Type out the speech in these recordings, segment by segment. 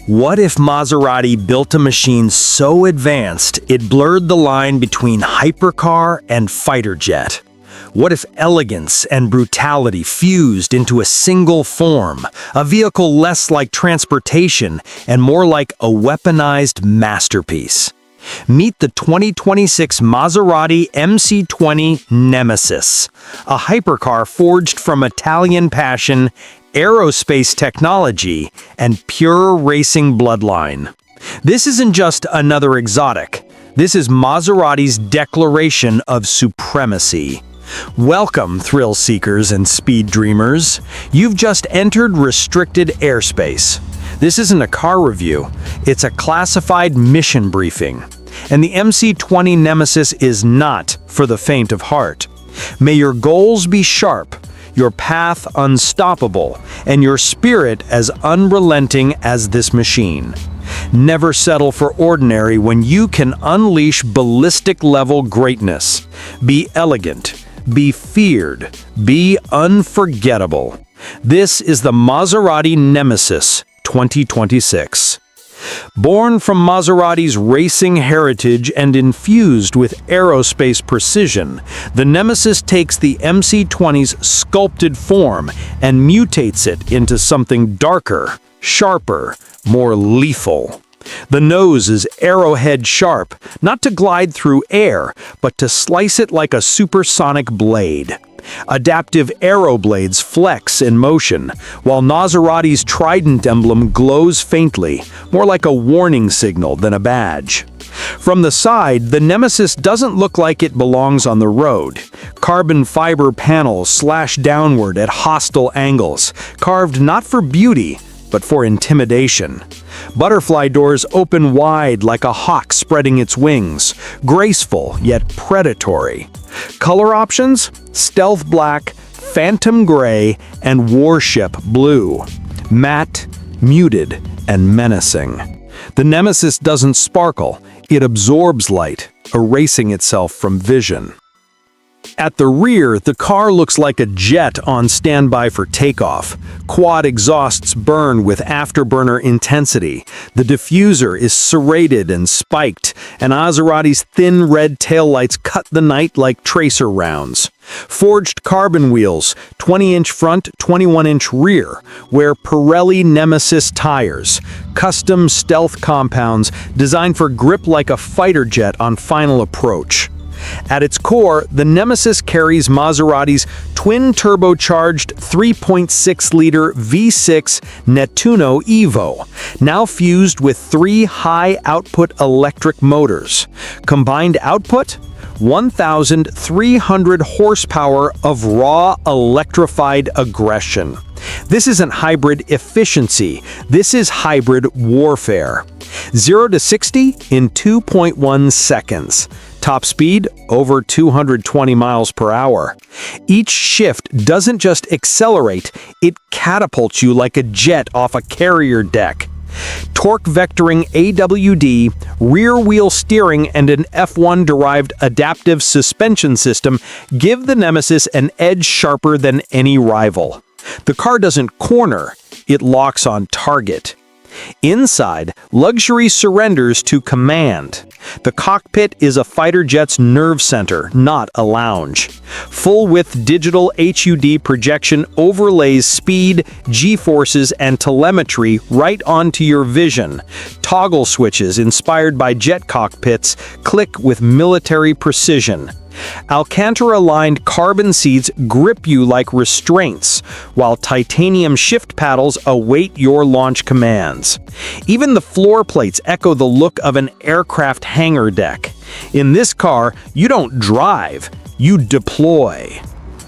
What if Maserati built a machine so advanced it blurred the line between hypercar and fighter jet? What if elegance and brutality fused into a single form, a vehicle less like transportation and more like a weaponized masterpiece? Meet the 2026 Maserati MC20 Nemesis, a hypercar forged from Italian passion, aerospace technology, and pure racing bloodline. This isn't just another exotic. This is Maserati's declaration of supremacy. Welcome, thrill seekers and speed dreamers. You've just entered restricted airspace. This isn't a car review, it's a classified mission briefing. And the MC20 Nemesis is not for the faint of heart. May your goals be sharp, your path unstoppable, and your spirit as unrelenting as this machine. Never settle for ordinary when you can unleash ballistic-level greatness. Be elegant, be feared, be unforgettable. This is the Maserati Nemesis 2026. Born from Maserati's racing heritage and infused with aerospace precision, the Nemesis takes the MC20's sculpted form and mutates it into something darker, sharper, more lethal. The nose is arrowhead sharp, not to glide through air, but to slice it like a supersonic blade. Adaptive aero blades flex in motion, while Maserati's trident emblem glows faintly, more like a warning signal than a badge. From the side, the Nemesis doesn't look like it belongs on the road. Carbon fiber panels slash downward at hostile angles, carved not for beauty, but for intimidation. Butterfly doors open wide like a hawk spreading its wings, graceful yet predatory. Color options? Stealth black, phantom gray, and warship blue. Matte, muted, and menacing. The Nemesis doesn't sparkle, it absorbs light, erasing itself from vision. At the rear, the car looks like a jet on standby for takeoff. Quad exhausts burn with afterburner intensity. The diffuser is serrated and spiked, and Maserati's thin red taillights cut the night like tracer rounds. Forged carbon wheels, 20-inch front, 21-inch rear, wear Pirelli Nemesis tires, custom stealth compounds designed for grip like a fighter jet on final approach. At its core, the Nemesis carries Maserati's twin-turbocharged 3.6-liter V6 Nettuno Evo, now fused with 3 high-output electric motors. Combined output? 1,300 horsepower of raw electrified aggression. This isn't hybrid efficiency, this is hybrid warfare. 0 to 60 in 2.1 seconds. Top speed, over 220 miles per hour. Each shift doesn't just accelerate, it catapults you like a jet off a carrier deck. Torque vectoring AWD, rear-wheel steering, and an F1-derived adaptive suspension system give the Nemesis an edge sharper than any rival. The car doesn't corner, it locks on target. Inside, luxury surrenders to command. The cockpit is a fighter jet's nerve center, not a lounge. Full-width digital HUD projection overlays speed, G-forces, and telemetry right onto your vision. Toggle switches inspired by jet cockpits click with military precision. Alcantara-lined carbon seats grip you like restraints, while titanium shift paddles await your launch commands. Even the floor plates echo the look of an aircraft hangar deck. In this car, you don't drive, you deploy.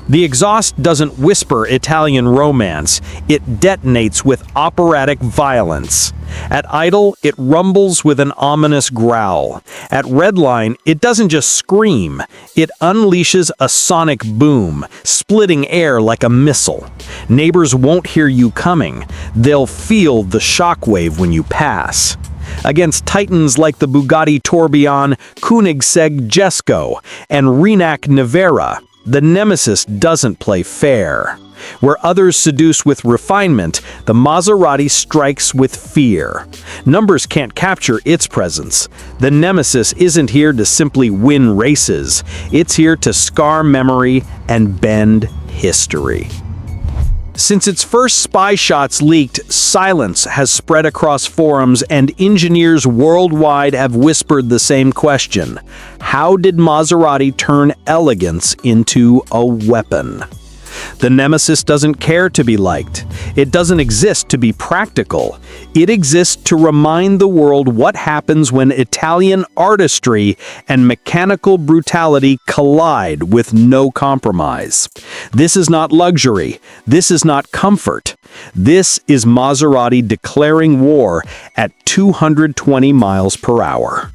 The exhaust doesn't whisper Italian romance, it detonates with operatic violence. At idle, it rumbles with an ominous growl. At redline, it doesn't just scream, it unleashes a sonic boom, splitting air like a missile. Neighbors won't hear you coming, they'll feel the shockwave when you pass. Against titans like the Bugatti Tourbillon, Koenigsegg Jesko, and Renac Navara, The Nemesis doesn't play fair. Where others seduce with refinement, the Maserati strikes with fear. Numbers can't capture its presence. The Nemesis isn't here to simply win races. It's here to scar memory and bend history. Since its first spy shots leaked, silence has spread across forums, and engineers worldwide have whispered the same question. How did Maserati turn elegance into a weapon? The Nemesis doesn't care to be liked. It doesn't exist to be practical. It exists to remind the world what happens when Italian artistry and mechanical brutality collide with no compromise. This is not luxury. This is not comfort. This is Maserati declaring war at 220 miles per hour.